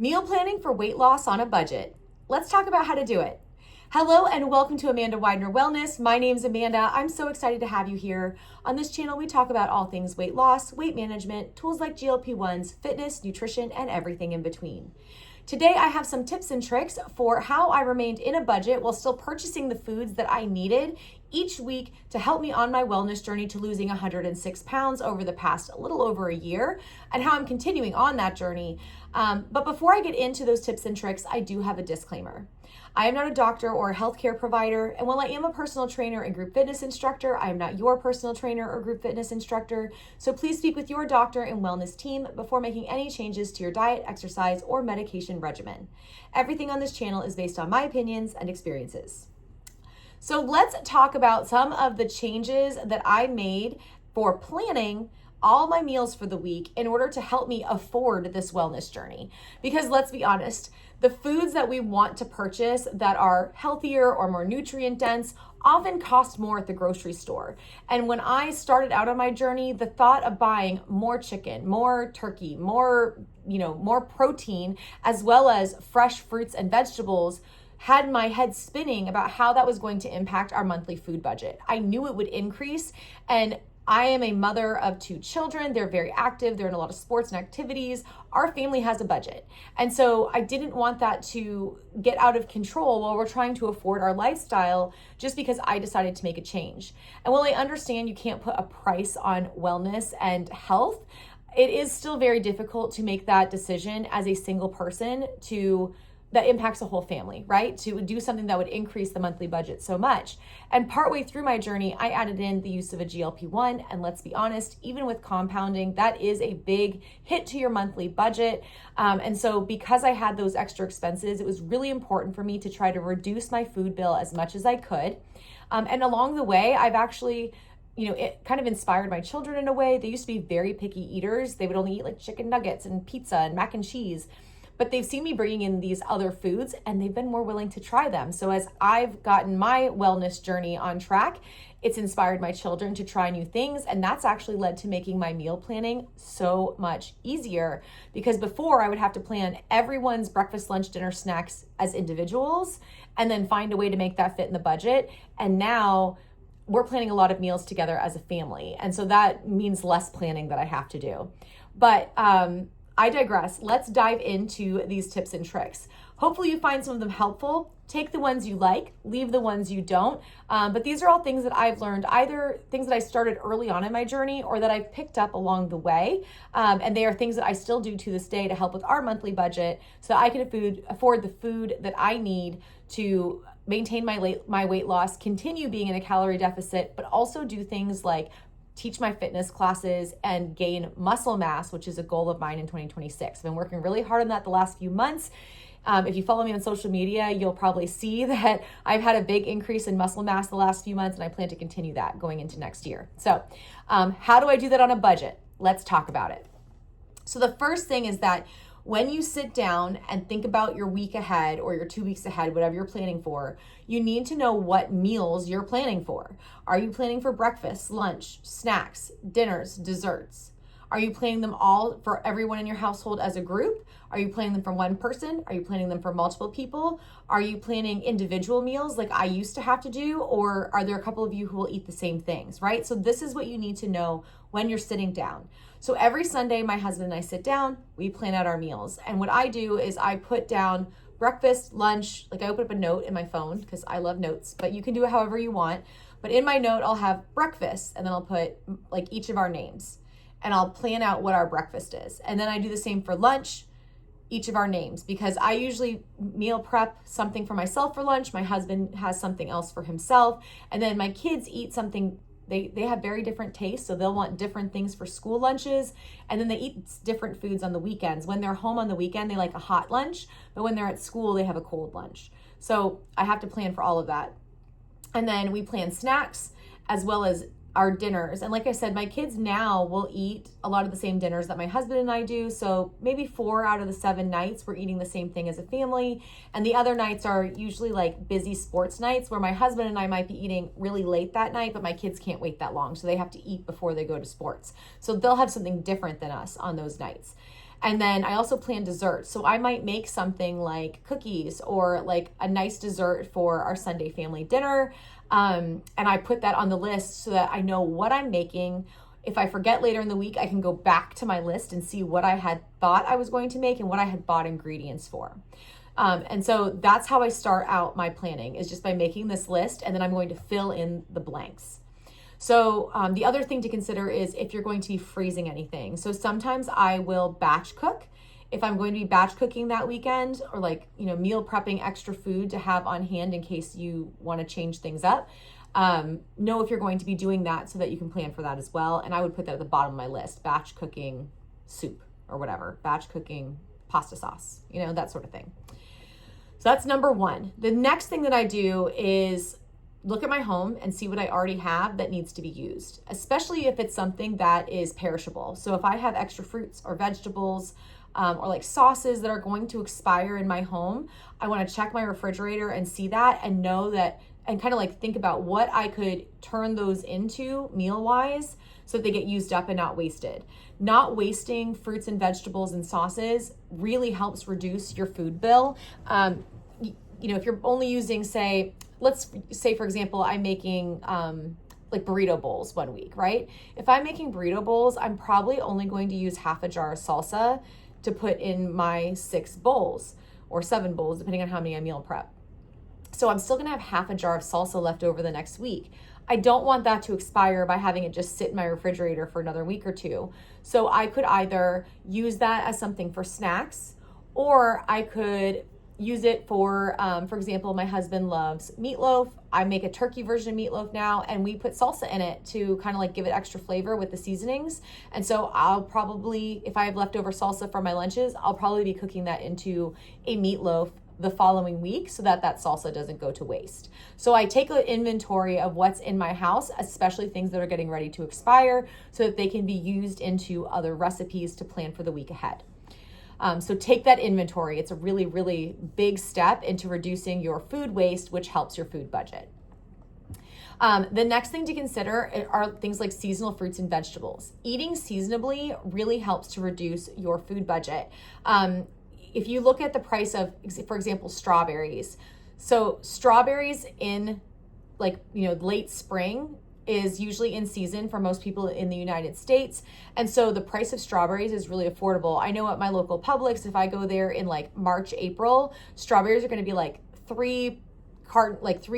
Meal planning for weight loss on a budget. Let's talk about how to do it. Hello and welcome to Amanda Widener Wellness. My name's Amanda. I'm so excited to have you here. On this channel, we talk about all things weight loss, weight management, tools like GLP-1s, fitness, nutrition, and everything in between. Today, I have some tips and tricks for how I remained in a budget while still purchasing the foods that I needed each week to help me on my wellness journey to losing 106 pounds over the past a little over a year, and how I'm continuing on that journey. But before I get into those tips and tricks, I do have a disclaimer. I am not a doctor or a healthcare provider, and while I am a personal trainer and group fitness instructor, I am not your personal trainer or group fitness instructor, so please speak with your doctor and wellness team before making any changes to your diet, exercise, or medication regimen. Everything on this channel is based on my opinions and experiences. So let's talk about some of the changes that I made for planning all my meals for the week in order to help me afford this wellness journey. Because let's be honest, the foods that we want to purchase that are healthier or more nutrient dense often cost more at the grocery store. And when I started out on my journey, the thought of buying more chicken, more turkey, more protein, as well as fresh fruits and vegetables had my head spinning about how that was going to impact our monthly food budget. I knew it would increase, and I am a mother of 2 children. They're very active. They're in a lot of sports and activities. Our family has a budget. And so I didn't want that to get out of control while we're trying to afford our lifestyle just because I decided to make a change. And while I understand you can't put a price on wellness and health, it is still very difficult to make that decision as a single person that impacts a whole family, right? To do something that would increase the monthly budget so much. And partway through my journey, I added in the use of a GLP-1. And let's be honest, even with compounding, that is a big hit to your monthly budget. And so because I had those extra expenses, it was really important for me to try to reduce my food bill as much as I could. And along the way, I've actually it kind of inspired my children in a way. They used to be very picky eaters. They would only eat like chicken nuggets and pizza and mac and cheese. But they've seen me bringing in these other foods and they've been more willing to try them. So as I've gotten my wellness journey on track, it's inspired my children to try new things. And that's actually led to making my meal planning so much easier, because before I would have to plan everyone's breakfast, lunch, dinner, snacks as individuals and then find a way to make that fit in the budget. And now we're planning a lot of meals together as a family. And so that means less planning that I have to do. But I digress. Let's dive into these tips and tricks. Hopefully you find some of them helpful. Take the ones you like, leave the ones you don't. But these are all things that I've learned, either things that I started early on in my journey or that I've picked up along the way. And they are things that I still do to this day to help with our monthly budget so that I can afford the food that I need to maintain my weight loss, continue being in a calorie deficit, but also do things like teach my fitness classes and gain muscle mass, which is a goal of mine in 2026. I've been working really hard on that the last few months. If you follow me on social media, you'll probably see that I've had a big increase in muscle mass the last few months, and I plan to continue that going into next year. So how do I do that on a budget? Let's talk about it. So the first thing is that when you sit down and think about your week ahead or your 2 weeks ahead, whatever you're planning for, you need to know what meals you're planning for. Are you planning for breakfast, lunch, snacks, dinners, desserts? Are you planning them all for everyone in your household as a group? Are you planning them for one person? Are you planning them for multiple people? Are you planning individual meals like I used to have to do? Or are there a couple of you who will eat the same things, right? So this is what you need to know when you're sitting down. So every Sunday, my husband and I sit down, we plan out our meals. And what I do is I put down breakfast, lunch, like I open up a note in my phone because I love notes, but you can do it however you want. But in my note, I'll have breakfast and then I'll put like each of our names and I'll plan out what our breakfast is. And then I do the same for lunch, each of our names, because I usually meal prep something for myself for lunch. My husband has something else for himself. And then my kids eat something. They have very different tastes, so they'll want different things for school lunches, and then they eat different foods on the weekends. When they're home on the weekend, they like a hot lunch, but when they're at school, they have a cold lunch. So I have to plan for all of that. And then we plan snacks as well as our dinners. And like I said, my kids now will eat a lot of the same dinners that my husband and I do. So maybe 4 out of the 7 nights we're eating the same thing as a family. And the other nights are usually like busy sports nights where my husband and I might be eating really late that night, but my kids can't wait that long. So they have to eat before they go to sports. So they'll have something different than us on those nights. And then I also plan desserts. So I might make something like cookies or like a nice dessert for our Sunday family dinner. And I put that on the list so that I know what I'm making. If I forget later in the week, I can go back to my list and see what I had thought I was going to make and what I had bought ingredients for. And so that's how I start out my planning, is just by making this list, and then I'm going to fill in the blanks. So the other thing to consider is if you're going to be freezing anything. So sometimes I will batch cook. If I'm going to be batch cooking that weekend, or like, meal prepping extra food to have on hand in case you want to change things up, know if you're going to be doing that so that you can plan for that as well. And I would put that at the bottom of my list: batch cooking soup or whatever, batch cooking pasta sauce, that sort of thing. So that's number one. The next thing that I do is look at my home and see what I already have that needs to be used, especially if it's something that is perishable. So if I have extra fruits or vegetables, or like sauces that are going to expire in my home, I want to check my refrigerator and see that and know that, and kind of like think about what I could turn those into meal-wise so that they get used up and not wasted. Not wasting fruits and vegetables and sauces really helps reduce your food bill. If you're only using, let's say, for example, I'm making like burrito bowls one week, right? If I'm making burrito bowls, I'm probably only going to use half a jar of salsa to put in my 6 bowls or 7 bowls, depending on how many I meal prep. So I'm still gonna have half a jar of salsa left over the next week. I don't want that to expire by having it just sit in my refrigerator for another week or two. So I could either use that as something for snacks, or I could use it for example, my husband loves meatloaf. I make a turkey version of meatloaf now, and we put salsa in it to kind of like give it extra flavor with the seasonings. And so I'll probably, if I have leftover salsa from my lunches, I'll probably be cooking that into a meatloaf the following week so that salsa doesn't go to waste. So I take an inventory of what's in my house, especially things that are getting ready to expire, so that they can be used into other recipes to plan for the week ahead. So take that inventory. It's a really, really big step into reducing your food waste, which helps your food budget. The next thing to consider are things like seasonal fruits and vegetables. Eating seasonably really helps to reduce your food budget. If you look at the price of, for example, strawberries. So strawberries in late spring is usually in season for most people in the United States. And so the price of strawberries is really affordable. I know at my local Publix, if I go there in like March, April, strawberries are going to be like 3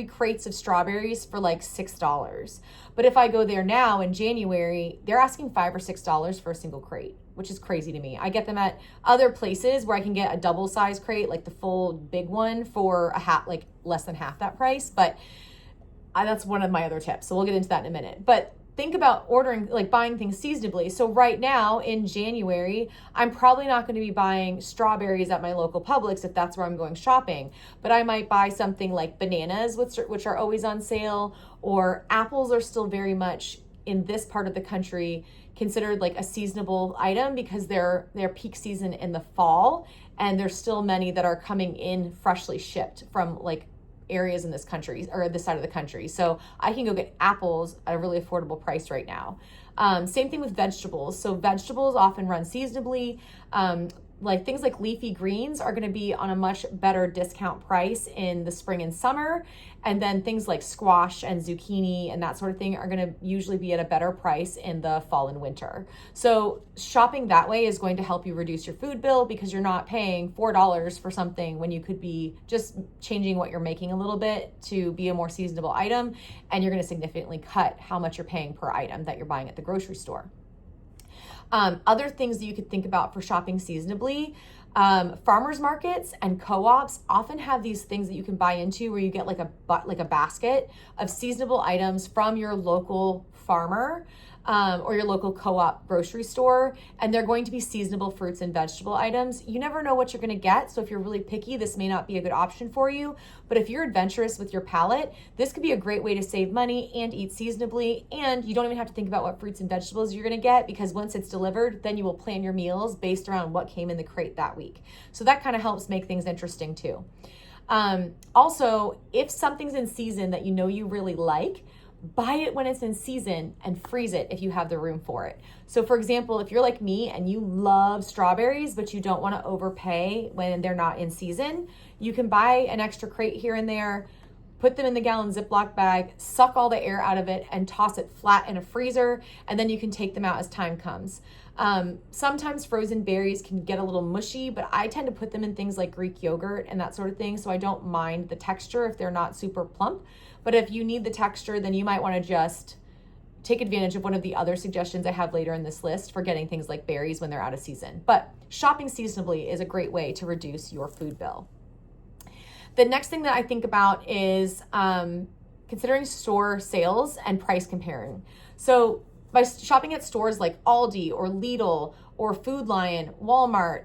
crates of strawberries for like $6. But if I go there now in January, they're asking $5 or $6 for a single crate, which is crazy to me. I get them at other places where I can get a double size crate, like the full big one, for less than half that price. But that's one of my other tips. So we'll get into that in a minute. But think about buying things seasonably. So right now in January, I'm probably not going to be buying strawberries at my local Publix if that's where I'm going shopping. But I might buy something like bananas, which are always on sale, or apples are still very much in this part of the country considered like a seasonable item because they're peak season in the fall, and there's still many that are coming in freshly shipped from areas in this country or this side of the country. So I can go get apples at a really affordable price right now. Same thing with vegetables. So vegetables often run seasonably. Things like leafy greens are going to be on a much better discount price in the spring and summer. And then things like squash and zucchini and that sort of thing are going to usually be at a better price in the fall and winter. So shopping that way is going to help you reduce your food bill because you're not paying $4 for something when you could be just changing what you're making a little bit to be a more seasonable item. And you're going to significantly cut how much you're paying per item that you're buying at the grocery store. Other things that you could think about for shopping seasonably, farmers markets and co-ops often have these things that you can buy into where you get like a basket of seasonable items from your local farmer or your local co-op grocery store, and they're going to be seasonable fruits and vegetable items. You never know what you're going to get, so if you're really picky, this may not be a good option for you. But if you're adventurous with your palate, this could be a great way to save money and eat seasonably, and you don't even have to think about what fruits and vegetables you're going to get because once it's delivered, then you will plan your meals based around what came in the crate that week. So that kind of helps make things interesting too. Also, if something's in season that you know you really like, buy it when it's in season and freeze it if you have the room for it. So for example, if you're like me and you love strawberries, but you don't want to overpay when they're not in season, you can buy an extra crate here and there, put them in the gallon Ziploc bag, suck all the air out of it, and toss it flat in a freezer, and then you can take them out as time comes. Sometimes frozen berries can get a little mushy, but I tend to put them in things like Greek yogurt and that sort of thing, so I don't mind the texture if they're not super plump. But if you need the texture, then you might want to just take advantage of one of the other suggestions I have later in this list for getting things like berries when they're out of season. But shopping seasonably is a great way to reduce your food bill. The next thing that I think about is considering store sales and price comparing. So by shopping at stores like Aldi or Lidl or Food Lion, Walmart,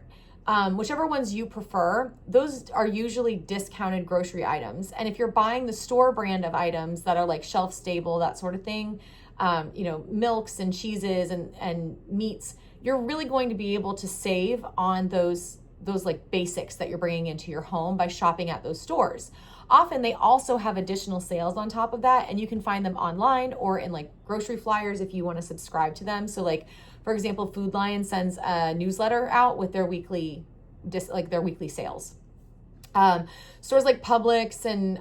whichever ones you prefer, those are usually discounted grocery items. And if you're buying the store brand of items that are like shelf stable, that sort of thing, milks and cheeses and meats, you're really going to be able to save on those like basics that you're bringing into your home by shopping at those stores. Often they also have additional sales on top of that, and you can find them online or in like grocery flyers if you want to subscribe to them. So like, for example, Food Lion sends a newsletter out with their weekly sales. Stores like Publix and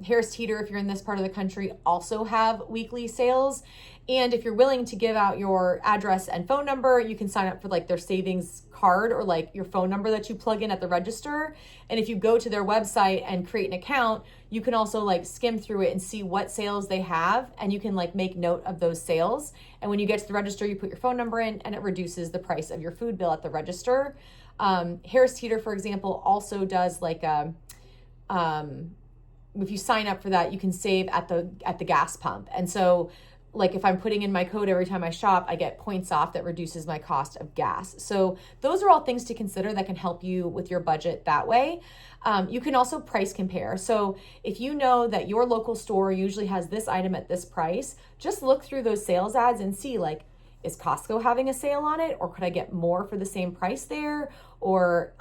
Harris Teeter, if you're in this part of the country, also have weekly sales. And if you're willing to give out your address and phone number, you can sign up for like their savings card or like your phone number that you plug in at the register. And if you go to their website and create an account, you can also like skim through it and see what sales they have, and you can like make note of those sales. And when you get to the register, you put your phone number in and it reduces the price of your food bill at the register. Harris Teeter, for example, also does like if you sign up for that, you can save at the gas pump. And so like if I'm putting in my code every time I shop, I get points off that reduces my cost of gas. So those are all things to consider that can help you with your budget that way. You can also price compare. So if you know that your local store usually has this item at this price, just look through those sales ads and see like, is Costco having a sale on it? Or could I get more for the same price there? Or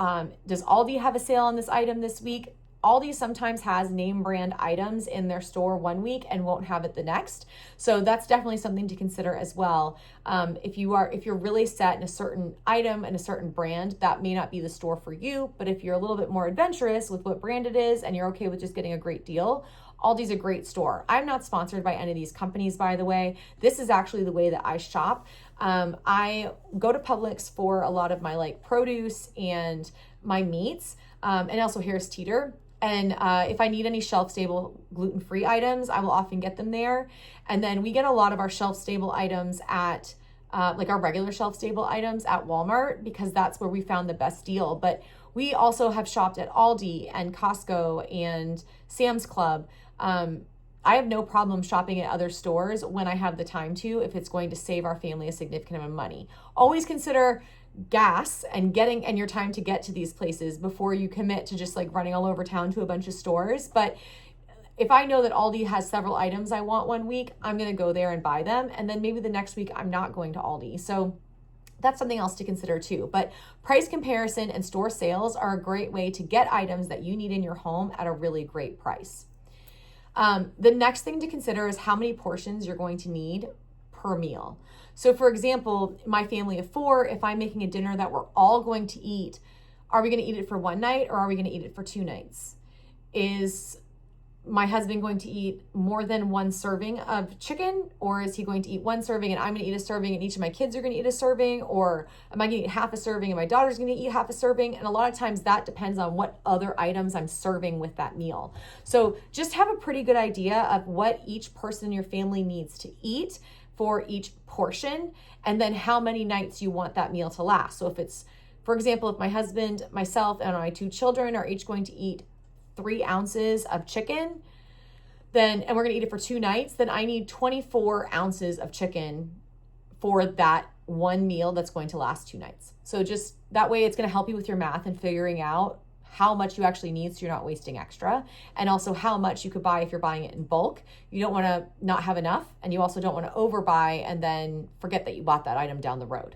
does Aldi have a sale on this item this week? Aldi sometimes has name brand items in their store one week and won't have it the next. So that's definitely something to consider as well. If you're really set in a certain item and a certain brand, that may not be the store for you. But if you're a little bit more adventurous with what brand it is and you're okay with just getting a great deal, Aldi's a great store. I'm not sponsored by any of these companies, by the way. This is actually the way that I shop. I go to Publix for a lot of my like produce and my meats, and also Harris Teeter. And if I need any shelf-stable gluten-free items, I will often get them there. And then we get a lot of our shelf-stable items at, like our regular shelf-stable items at Walmart, because that's where we found the best deal. But we also have shopped at Aldi and Costco and Sam's Club. I have no problem shopping at other stores when I have the time to, if it's going to save our family a significant amount of money. Always consider gas and your time to get to these places before you commit to just like running all over town to a bunch of stores. But if I know that Aldi has several items I want one week, I'm going to go there and buy them. And then maybe the next week I'm not going to Aldi. So that's something else to consider too. But price comparison and store sales are a great way to get items that you need in your home at a really great price. The next thing to consider is how many portions you're going to need per meal. So for example, my family of 4, if I'm making a dinner that we're all going to eat, are we going to eat it for one night or are we going to eat it for 2 nights? Is my husband going to eat more than 1 serving of chicken, or is he going to eat 1 serving and I'm going to eat a serving and each of my kids are going to eat a serving? Or am I going to eat half a serving and my daughter's going to eat half a serving? And a lot of times that depends on what other items I'm serving with that meal. So just have a pretty good idea of what each person in your family needs to eat for each portion, and then how many nights you want that meal to last. So if it's, for example, if my husband, myself, and my 2 children are each going to eat 3 ounces of chicken, and we're going to eat it for 2 nights, then I need 24 ounces of chicken for that one meal that's going to last 2 nights. So just that way it's going to help you with your math and figuring out how much you actually need so you're not wasting extra, and also how much you could buy if you're buying it in bulk. You don't want to not have enough, and you also don't want to overbuy and then forget that you bought that item down the road.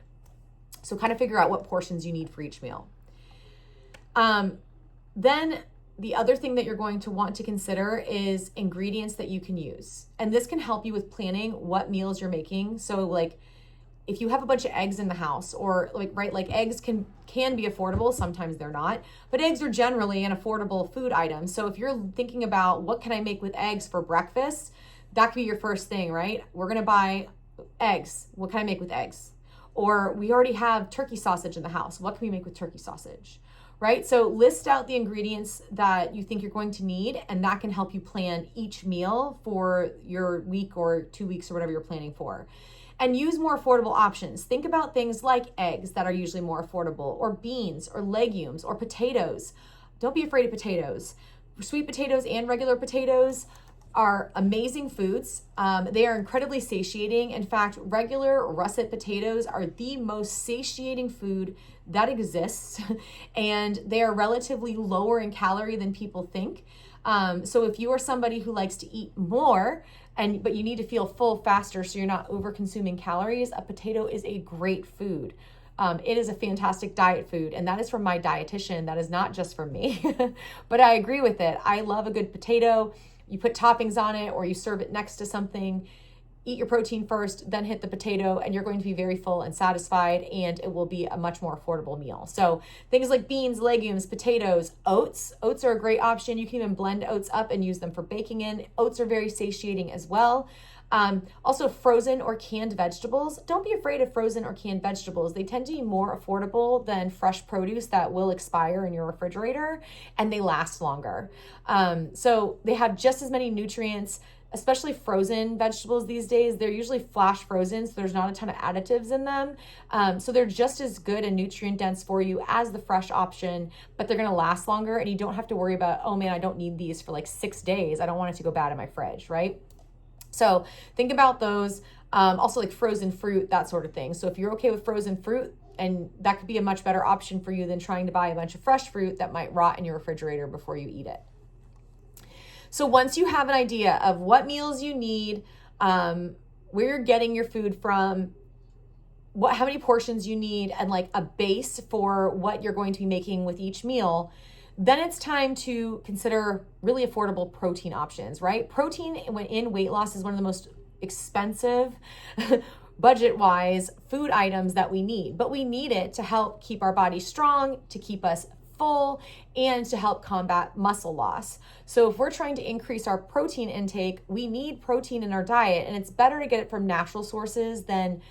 So kind of figure out what portions you need for each meal. Then The other thing that you're going to want to consider is ingredients that you can use. And this can help you with planning what meals you're making. So like if you have a bunch of eggs in the house, or like eggs can be affordable, sometimes they're not, but eggs are generally an affordable food item. So if you're thinking about what can I make with eggs for breakfast, that could be your first thing, right? We're gonna buy eggs. What can I make with eggs? Or we already have turkey sausage in the house. What can we make with turkey sausage? Right? So list out the ingredients that you think you're going to need, and that can help you plan each meal for your week or 2 weeks or whatever you're planning for. And use more affordable options. Think about things like eggs that are usually more affordable, or beans, or legumes, or potatoes. Don't be afraid of potatoes. Sweet potatoes and regular potatoes are amazing foods. They are incredibly satiating. In fact, regular russet potatoes are the most satiating food that exists, and they are relatively lower in calorie than people think. So if you are somebody who likes to eat more, but you need to feel full faster so you're not over consuming calories, a potato is a great food. It is a fantastic diet food, and that is from my dietitian. That is not just from me, but I agree with it. I love a good potato. You put toppings on it, or you serve it next to something. Eat your protein first, then hit the potato, and you're going to be very full and satisfied, and it will be a much more affordable meal. So things like beans, legumes, potatoes, oats. Oats are a great option. You can even blend oats up and use them for baking in. Oats are very satiating as well. Also frozen or canned vegetables. Don't be afraid of frozen or canned vegetables. They tend to be more affordable than fresh produce that will expire in your refrigerator, and they last longer. So they have just as many nutrients, especially frozen vegetables these days. They're usually flash frozen, so there's not a ton of additives in them. So they're just as good and nutrient dense for you as the fresh option, but they're gonna last longer, and you don't have to worry about, oh man, I don't need these for like 6 days. I don't want it to go bad in my fridge, right? So think about those. Also like frozen fruit, that sort of thing. So if you're okay with frozen fruit, and that could be a much better option for you than trying to buy a bunch of fresh fruit that might rot in your refrigerator before you eat it. So once you have an idea of what meals you need, where you're getting your food from, how many portions you need, and like a base for what you're going to be making with each meal, then it's time to consider really affordable protein options, right? Protein in weight loss is one of the most expensive, budget-wise food items that we need, but we need it to help keep our body strong, to keep us full, and to help combat muscle loss. So if we're trying to increase our protein intake, we need protein in our diet, and it's better to get it from natural sources than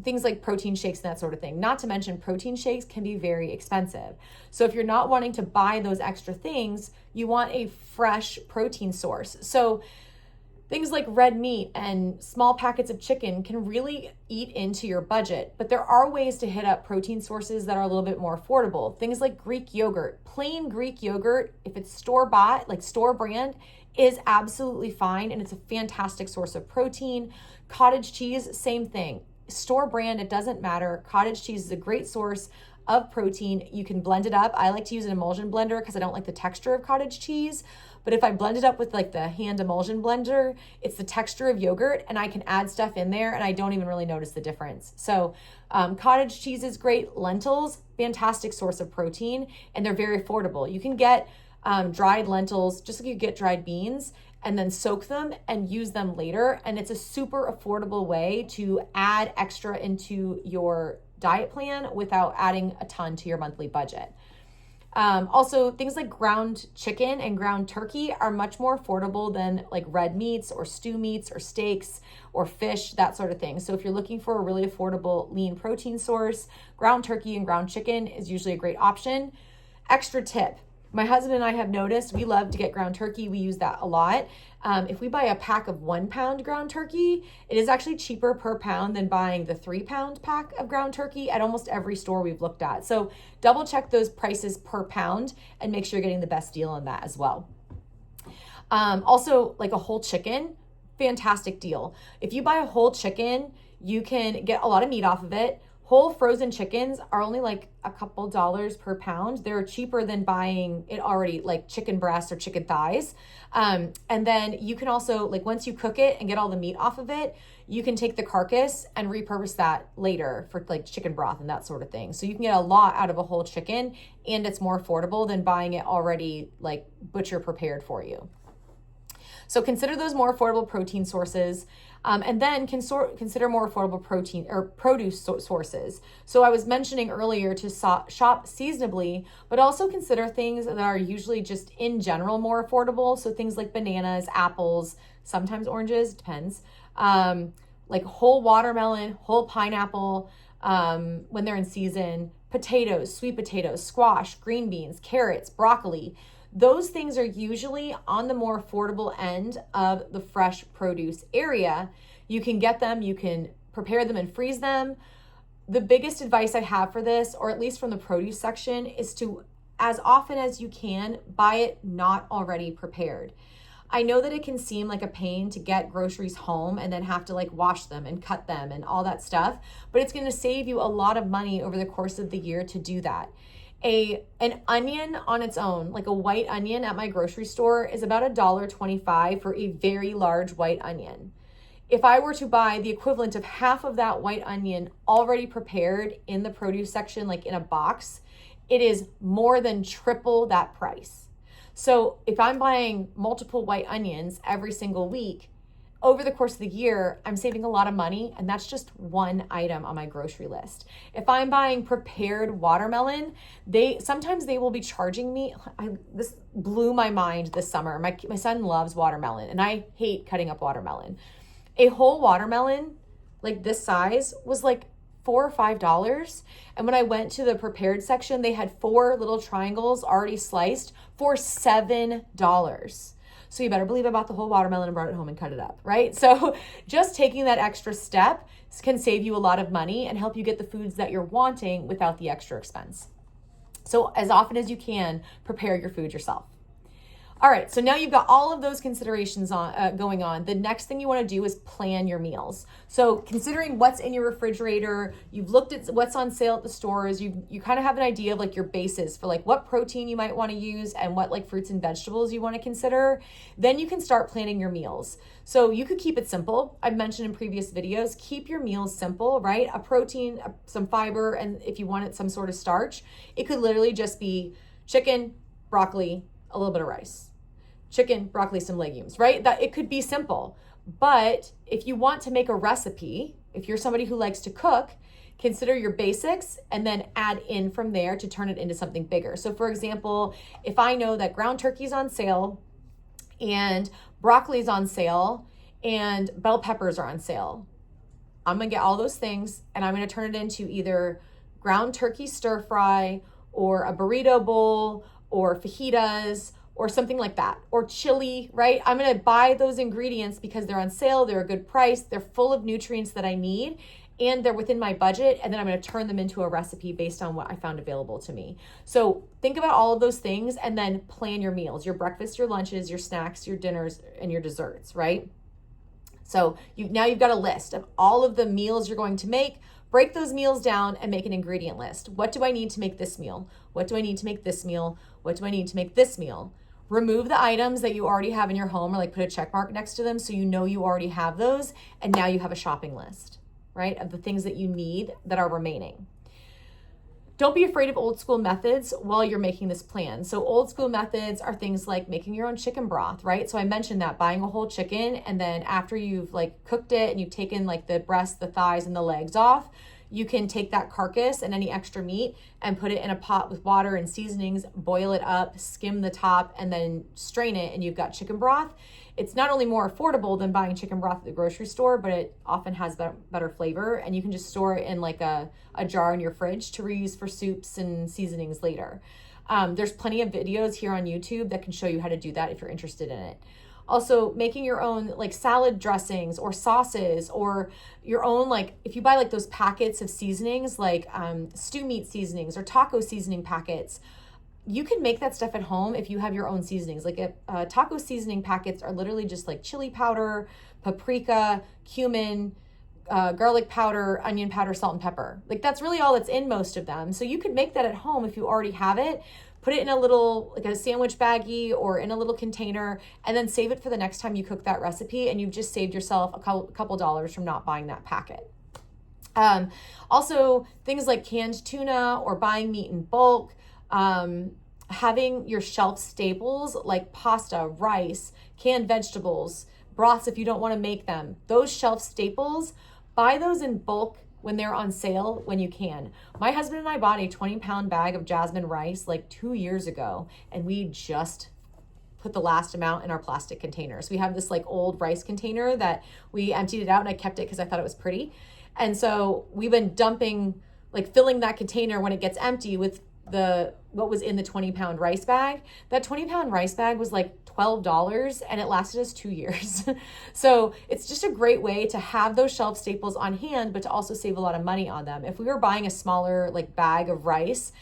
things like protein shakes and that sort of thing. Not to mention protein shakes can be very expensive. So if you're not wanting to buy those extra things, you want a fresh protein source. So things like red meat and small packets of chicken can really eat into your budget, but there are ways to hit up protein sources that are a little bit more affordable. Things like Greek yogurt. Plain Greek yogurt, if it's store-bought, like store brand, is absolutely fine, and it's a fantastic source of protein. Cottage cheese, same thing. Store brand, it doesn't matter. Cottage cheese is a great source of protein. You can blend it up. I like to use an emulsion blender because I don't like the texture of cottage cheese. But if I blend it up with like the hand emulsion blender, it's the texture of yogurt, and I can add stuff in there and I don't even really notice the difference. So cottage cheese is great. Lentils, fantastic source of protein, and they're very affordable. You can get dried lentils just like you get dried beans, and then soak them and use them later. And it's a super affordable way to add extra into your diet plan without adding a ton to your monthly budget. Also, things like ground chicken and ground turkey are much more affordable than like red meats or stew meats or steaks or fish, that sort of thing. So if you're looking for a really affordable lean protein source, ground turkey and ground chicken is usually a great option. Extra tip. My husband and I have noticed we love to get ground turkey. We use that a lot. If we buy a pack of 1 pound ground turkey, it is actually cheaper per pound than buying the 3 pound pack of ground turkey at almost every store we've looked at. So double check those prices per pound and make sure you're getting the best deal on that as well. Also, like a whole chicken, fantastic deal. If you buy a whole chicken, you can get a lot of meat off of it. Whole frozen chickens are only like a couple dollars per pound. They're cheaper than buying it already, like chicken breasts or chicken thighs. And then you can also, like, once you cook it and get all the meat off of it, you can take the carcass and repurpose that later for like chicken broth and that sort of thing. So you can get a lot out of a whole chicken, and it's more affordable than buying it already like butcher prepared for you. So consider those more affordable protein sources, and then consider more affordable protein or produce sources. So I was mentioning earlier to shop seasonably, but also consider things that are usually just in general more affordable. So things like bananas, apples, sometimes oranges, depends. Like whole watermelon, whole pineapple, when they're in season, potatoes, sweet potatoes, squash, green beans, carrots, broccoli. Those things are usually on the more affordable end of the fresh produce area. You can get them, you can prepare them and freeze them. The biggest advice I have for this, or at least from the produce section, is to, as often as you can, buy it not already prepared. I know that it can seem like a pain to get groceries home and then have to like wash them and cut them and all that stuff, but it's going to save you a lot of money over the course of the year to do that. An onion on its own, like a white onion at my grocery store, is about $1.25 for a very large white onion. If I were to buy the equivalent of half of that white onion already prepared in the produce section, like in a box, it is more than triple that price. So if I'm buying multiple white onions every single week, over the course of the year, I'm saving a lot of money, and that's just one item on my grocery list. If I'm buying prepared watermelon, sometimes they will be charging me. This blew my mind this summer. My son loves watermelon, and I hate cutting up watermelon. A whole watermelon, like this size, was like $4 or $5. And when I went to the prepared section, they had 4 little triangles already sliced for $7. So you better believe I bought the whole watermelon and brought it home and cut it up, right? So just taking that extra step can save you a lot of money and help you get the foods that you're wanting without the extra expense. So as often as you can, prepare your food yourself. All right, so now you've got all of those considerations going on. The next thing you want to do is plan your meals. So considering what's in your refrigerator, you've looked at what's on sale at the stores, you kind of have an idea of like your bases for like what protein you might want to use and what like fruits and vegetables you want to consider. Then you can start planning your meals. So you could keep it simple. I've mentioned in previous videos, keep your meals simple, right? A protein, some fiber, and if you wanted some sort of starch, it could literally just be chicken, broccoli, a little bit of rice, chicken, broccoli, some legumes, right? That it could be simple. But if you want to make a recipe, if you're somebody who likes to cook, consider your basics and then add in from there to turn it into something bigger. So for example, if I know that ground turkey's on sale and broccoli's on sale and bell peppers are on sale, I'm gonna get all those things and I'm gonna turn it into either ground turkey stir fry or a burrito bowl or fajitas or something like that, or chili, right? I'm gonna buy those ingredients because they're on sale, they're a good price, they're full of nutrients that I need, and they're within my budget, and then I'm gonna turn them into a recipe based on what I found available to me. So think about all of those things and then plan your meals, your breakfast, your lunches, your snacks, your dinners, and your desserts, right? So now you've got a list of all of the meals you're going to make. Break those meals down and make an ingredient list. What do I need to make this meal? What do I need to make this meal? What do I need to make this meal? Remove the items that you already have in your home or like put a check mark next to them so you know you already have those, and now you have a shopping list, right, of the things that you need that are remaining. Don't be afraid of old school methods while you're making this plan. So old school methods are things like making your own chicken broth, right? So I mentioned that, buying a whole chicken, and then after you've like cooked it and you've taken like the breast, the thighs, and the legs off, you can take that carcass and any extra meat and put it in a pot with water and seasonings, boil it up, skim the top, and then strain it, and you've got chicken broth. It's not only more affordable than buying chicken broth at the grocery store, but it often has better flavor, and you can just store it in like a jar in your fridge to reuse for soups and seasonings later. There's plenty of videos here on YouTube that can show you how to do that if you're interested in it. Also, making your own like salad dressings or sauces, or your own, like if you buy like those packets of seasonings, like stew meat seasonings or taco seasoning packets, you can make that stuff at home if you have your own seasonings. Like taco seasoning packets are literally just like chili powder, paprika, cumin, garlic powder, onion powder, salt and pepper. Like that's really all that's in most of them. So you could make that at home if you already have it. Put it in a little, like a sandwich baggie or in a little container, and then save it for the next time you cook that recipe, and you've just saved yourself a couple dollars from not buying that packet. Also, things like canned tuna or buying meat in bulk, having your shelf staples like pasta, rice, canned vegetables, broths if you don't want to make them. Those shelf staples, buy those in bulk when they're on sale when you can. My husband and I bought a 20-pound bag of jasmine rice like 2 years ago, and we just put the last amount in our plastic containers. We have this like old rice container that we emptied it out, and I kept it because I thought it was pretty. And so we've been filling that container when it gets empty with what was in the 20-pound rice bag. That 20-pound rice bag was like $12, and it lasted us 2 years. So it's just a great way to have those shelf staples on hand, but to also save a lot of money on them. If we were buying a smaller like bag of rice,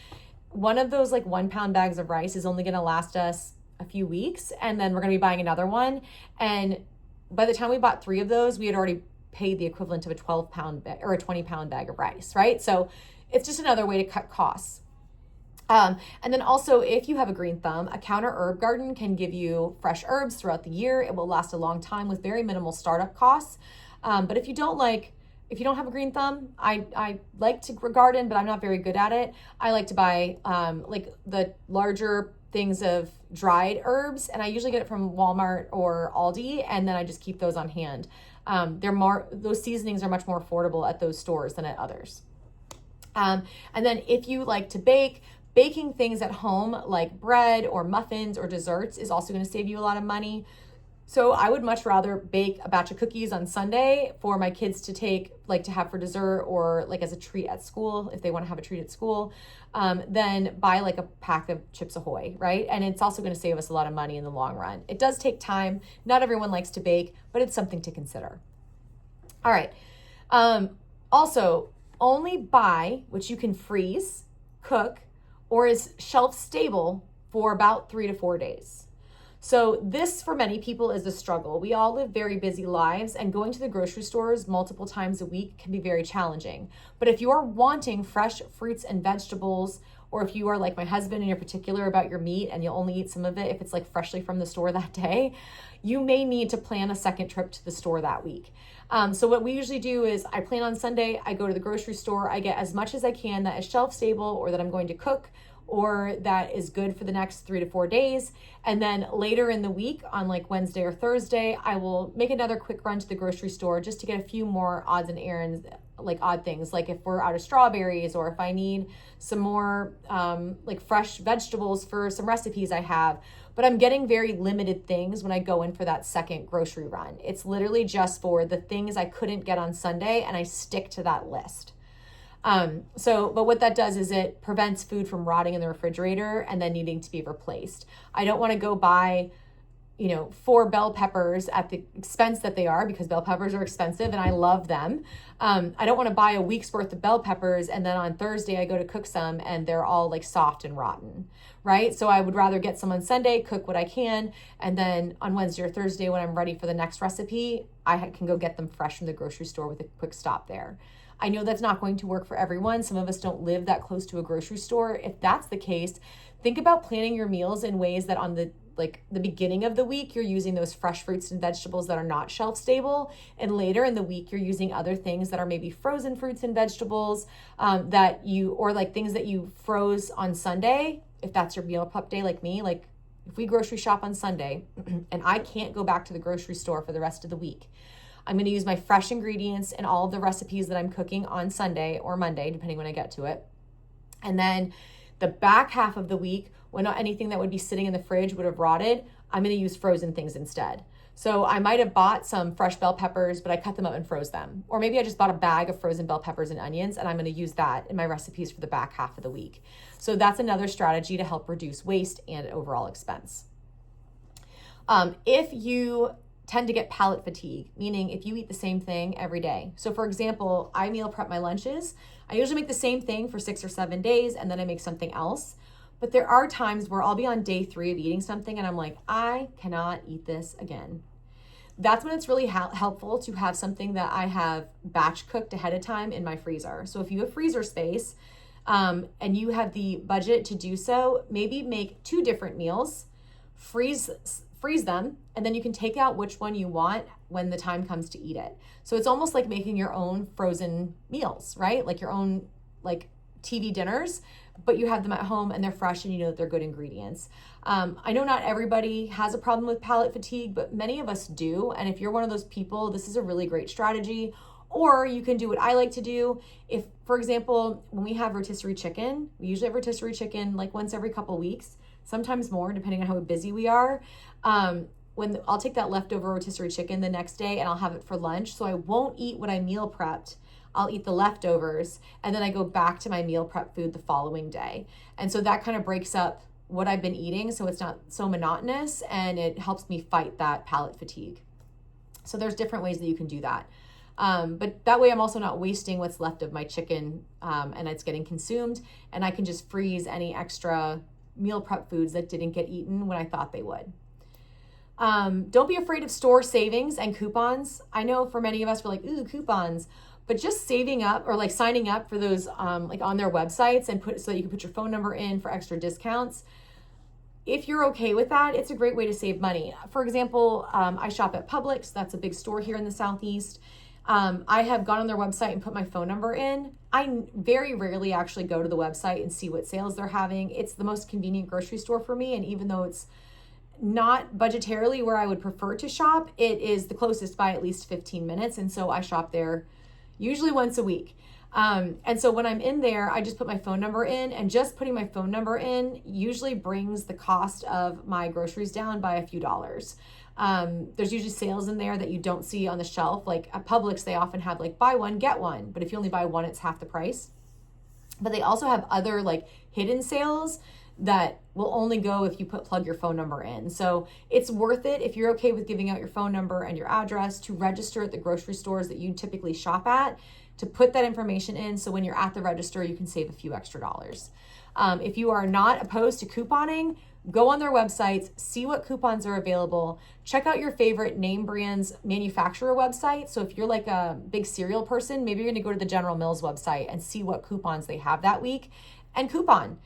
one of those like 1-pound bags of rice is only going to last us a few weeks, and then we're going to be buying another one. And by the time we bought 3 of those, we had already paid the equivalent of a 12-pound or a 20-pound bag of rice, right? So it's just another way to cut costs. And then also, if you have a green thumb, a counter herb garden can give you fresh herbs throughout the year. It will last a long time with very minimal startup costs. But if you don't have a green thumb, I like to garden, but I'm not very good at it. I like to buy like the larger things of dried herbs, and I usually get it from Walmart or Aldi, and then I just keep those on hand. Those seasonings are much more affordable at those stores than at others. And then if you like to bake, baking things at home like bread or muffins or desserts is also going to save you a lot of money. So I would much rather bake a batch of cookies on Sunday for my kids to have for dessert or like as a treat at school, if they want to have a treat at school, than buy like a pack of Chips Ahoy, right? And it's also going to save us a lot of money in the long run. It does take time. Not everyone likes to bake, but it's something to consider. All right. Also, only buy what you can freeze, cook, or is shelf stable for about 3 to 4 days. So this, for many people, is a struggle. We all live very busy lives, and going to the grocery stores multiple times a week can be very challenging. But if you are wanting fresh fruits and vegetables, or if you are like my husband and you're particular about your meat and you'll only eat some of it if it's like freshly from the store that day, you may need to plan a second trip to the store that week. So what we usually do is I plan on Sunday, I go to the grocery store, I get as much as I can that is shelf stable or that I'm going to cook or that is good for the next 3 to 4 days. And then later in the week on like Wednesday or Thursday, I will make another quick run to the grocery store just to get a few more odds and errands, like odd things, like if we're out of strawberries or if I need some more like fresh vegetables for some recipes I have. But I'm getting very limited things when I go in for that second grocery run. It's literally just for the things I couldn't get on Sunday, and I stick to that list. But what that does is it prevents food from rotting in the refrigerator and then needing to be replaced. I don't want to go buy, 4 bell peppers at the expense that they are, because bell peppers are expensive and I love them. I don't want to buy a week's worth of bell peppers and then on Thursday I go to cook some and they're all like soft and rotten, right? So I would rather get some on Sunday, cook what I can, and then on Wednesday or Thursday when I'm ready for the next recipe, I can go get them fresh from the grocery store with a quick stop there. I know that's not going to work for everyone. Some of us don't live that close to a grocery store. If that's the case, think about planning your meals in ways that on the beginning of the week, you're using those fresh fruits and vegetables that are not shelf stable. And later in the week, you're using other things that are maybe frozen fruits and vegetables or like things that you froze on Sunday. If that's your meal prep day like me, like if we grocery shop on Sunday and I can't go back to the grocery store for the rest of the week, I'm going to use my fresh ingredients and all of the recipes that I'm cooking on Sunday or Monday, depending when I get to it. And then the back half of the week, when anything that would be sitting in the fridge would have rotted, I'm going to use frozen things instead. So I might have bought some fresh bell peppers, but I cut them up and froze them. Or maybe I just bought a bag of frozen bell peppers and onions, and I'm going to use that in my recipes for the back half of the week. So that's another strategy to help reduce waste and overall expense. If you tend to get palate fatigue, meaning if you eat the same thing every day. So for example, I meal prep my lunches. I usually make the same thing for 6 or 7 days and then I make something else. But there are times where I'll be on day 3 of eating something and I'm like, I cannot eat this again. that's when it's really helpful to have something that I have batch cooked ahead of time in my freezer. So if you have freezer space and you have the budget to do so, maybe make 2 different meals, freeze them, and then you can take out which one you want when the time comes to eat it. So it's almost like making your own frozen meals, right? Like your own like TV dinners, but you have them at home and they're fresh and you know that they're good ingredients. I know not everybody has a problem with palate fatigue, but many of us do. And if you're one of those people, this is a really great strategy. Or you can do what I like to do. If, for example, when we have rotisserie chicken, we usually have rotisserie chicken like once every couple weeks, sometimes more, depending on how busy we are. When I'll take that leftover rotisserie chicken the next day and I'll have it for lunch. So I won't eat what I meal prepped. I'll eat the leftovers and then I go back to my meal prep food the following day. And so that kind of breaks up what I've been eating so it's not so monotonous and it helps me fight that palate fatigue. So there's different ways that you can do that. But that way I'm also not wasting what's left of my chicken and it's getting consumed, and I can just freeze any extra meal prep foods that didn't get eaten when I thought they would. Don't be afraid of store savings and coupons. I know for many of us, we're like, ooh, coupons, but just saving up or like signing up for those like on their websites and so that you can put your phone number in for extra discounts. If you're okay with that, it's a great way to save money. For example, I shop at Publix. That's a big store here in the Southeast. I have gone on their website and put my phone number in. I very rarely actually go to the website and see what sales they're having. It's the most convenient grocery store for me. And even though it's not budgetarily where I would prefer to shop, it is the closest by at least 15 minutes. And so I shop there usually once a week. And so when I'm in there, I just put my phone number in, and just putting my phone number in usually brings the cost of my groceries down by a few dollars. There's usually sales in there that you don't see on the shelf. Like at Publix, they often have like buy one, get one, but if you only buy one, it's half the price. But they also have other like hidden sales that will only go if you plug your phone number in. So it's worth it if you're okay with giving out your phone number and your address to register at the grocery stores that you typically shop at, to put that information in so when you're at the register, you can save a few extra dollars. If you are not opposed to couponing, go on their websites, see what coupons are available, check out your favorite name brand's manufacturer website. So if you're like a big cereal person, maybe you're gonna go to the General Mills website and see what coupons they have that week and coupon.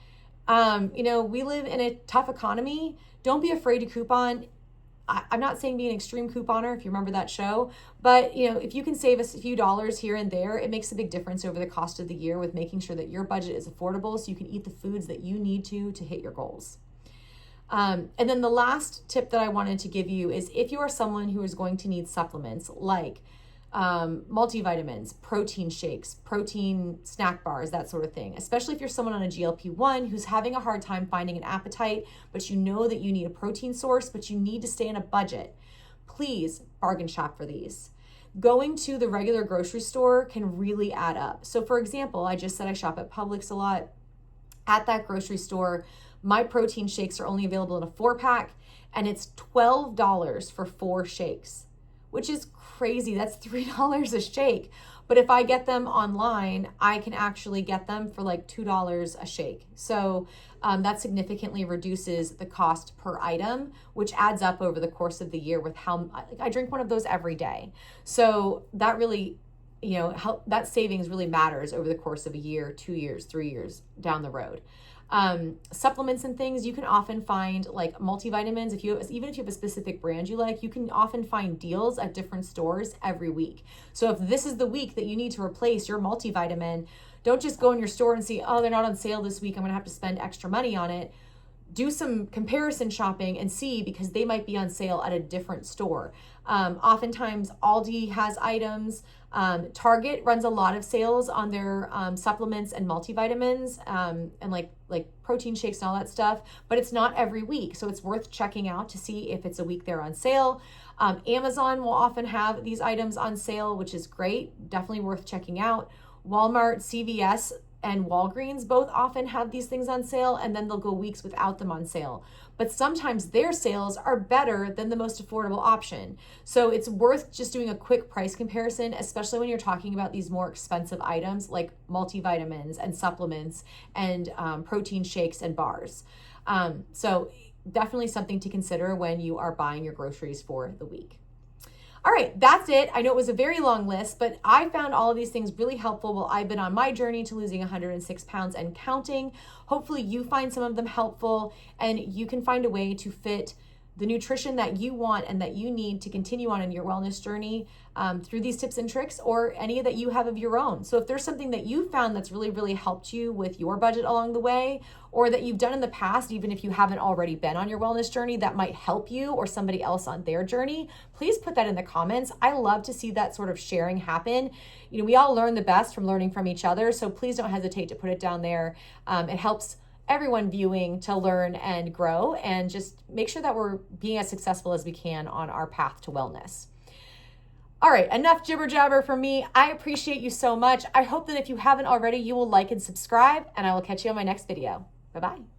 We live in a tough economy. Don't be afraid to coupon. I'm not saying be an extreme couponer, if you remember that show, but if you can save us a few dollars here and there, it makes a big difference over the cost of the year with making sure that your budget is affordable so you can eat the foods that you need to hit your goals. And then the last tip that I wanted to give you is if you are someone who is going to need supplements like multivitamins, protein shakes, protein snack bars, that sort of thing, especially if you're someone on a GLP-1 who's having a hard time finding an appetite, but you know that you need a protein source, but you need to stay in a budget, please bargain shop for these. Going to the regular grocery store can really add up. So for example, I just said I shop at Publix a lot. At that grocery store, my protein shakes are only available in a 4-pack, and it's $12 for 4 shakes, which is crazy. That's $3 a shake. But if I get them online, I can actually get them for like $2 a shake. So that significantly reduces the cost per item, which adds up over the course of the year with how I drink one of those every day. So that really, that savings really matters over the course of a year, 2 years, 3 years down the road. Supplements and things, you can often find like multivitamins. Even if you have a specific brand you like, you can often find deals at different stores every week. So if this is the week that you need to replace your multivitamin, don't just go in your store and see, oh, they're not on sale this week, I'm gonna have to spend extra money on it. Do some comparison shopping and see, because they might be on sale at a different store. Oftentimes Aldi has items. Target runs a lot of sales on their supplements and multivitamins and like protein shakes and all that stuff, but it's not every week. So it's worth checking out to see if it's a week they're on sale. Amazon will often have these items on sale, which is great. Definitely worth checking out. Walmart, CVS, and Walgreens both often have these things on sale, and then they'll go weeks without them on sale. But sometimes their sales are better than the most affordable option. So it's worth just doing a quick price comparison, especially when you're talking about these more expensive items like multivitamins and supplements and protein shakes and bars. So definitely something to consider when you are buying your groceries for the week. All right, that's it. I know it was a very long list, but I found all of these things really helpful while I've been on my journey to losing 106 pounds and counting. Hopefully you find some of them helpful and you can find a way to fit the nutrition that you want and that you need to continue on in your wellness journey through these tips and tricks, or any that you have of your own. So if there's something that you found that's really, really helped you with your budget along the way, or that you've done in the past, even if you haven't already been on your wellness journey, that might help you or somebody else on their journey, please put that in the comments. I love to see that sort of sharing happen. You know, we all learn the best from learning from each other, so please don't hesitate to put it down there. It helps everyone viewing to learn and grow, and just make sure that we're being as successful as we can on our path to wellness. All right, enough jibber jabber from me. I appreciate you so much. I hope that if you haven't already, you will like and subscribe, and I will catch you on my next video. Bye-bye.